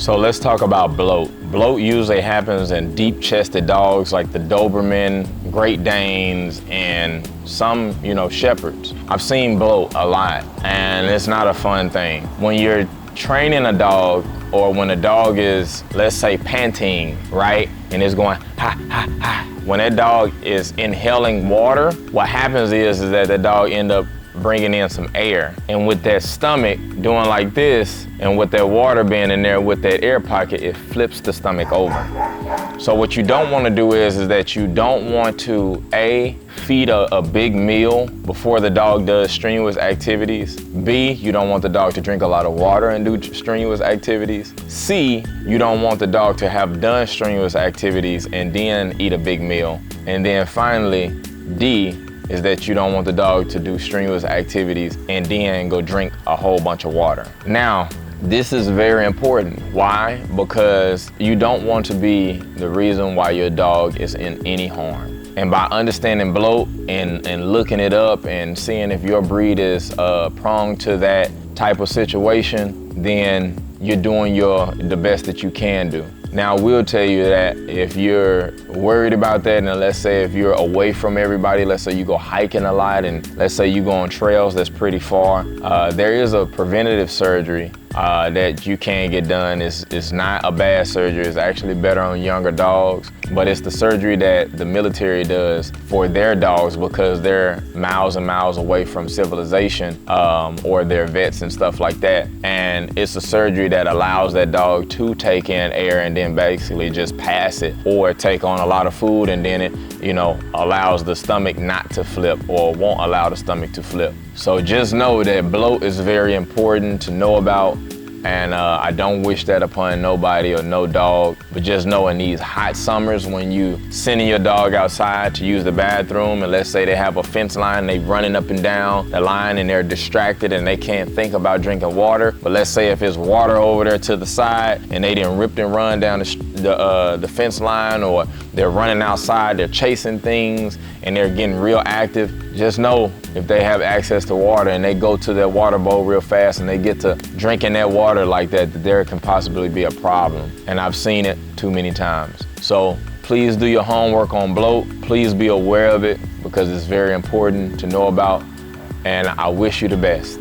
So let's talk about bloat. Bloat usually happens in deep-chested dogs like the Doberman, Great Danes, and some, shepherds. I've seen bloat a lot, and it's not a fun thing. When you're training a dog, or when a dog is, let's say, panting, right? And it's going, ha, ha, ha. When that dog is inhaling water, what happens is that the dog end up bringing in some air. And with that stomach doing like this, and with that water being in there with that air pocket, it flips the stomach over. So what you don't want to do is that you don't want to, A, feed a big meal before the dog does strenuous activities. B, you don't want the dog to drink a lot of water and do strenuous activities. C, you don't want the dog to have done strenuous activities and then eat a big meal. And then finally, D, is that you don't want the dog to do strenuous activities and then go drink a whole bunch of water. Now, this is very important. Why? Because you don't want to be the reason why your dog is in any harm. And by understanding bloat and looking it up and seeing if your breed is prone to that type of situation, then you're doing the best that you can do. Now, I will tell you that if you're worried about that, and let's say if you're away from everybody, let's say you go hiking a lot, and let's say you go on trails that's pretty far, there is a preventative surgery that you can get done. It's not a bad surgery. It's actually better on younger dogs, but it's the surgery that the military does for their dogs because they're miles and miles away from civilization, or their vets and stuff like that. And it's a surgery that allows that dog to take in air and then basically just pass it, or take on a lot of food, and then it, allows the stomach not to flip, or won't allow the stomach to flip. So just know that bloat is very important to know about, and I don't wish that upon nobody or no dog, but just know in these hot summers when you sending your dog outside to use the bathroom, and let's say they have a fence line, they running up and down the line and they're distracted and they can't think about drinking water, but let's say if it's water over there to the side and they didn't rip and run down the fence line, or they're running outside, they're chasing things and they're getting real active, just know if they have access to water and they go to their water bowl real fast and they get to drinking that water like that, there can possibly be a problem. And I've seen it too many times. So please do your homework on bloat. Please be aware of it because it's very important to know about. And I wish you the best.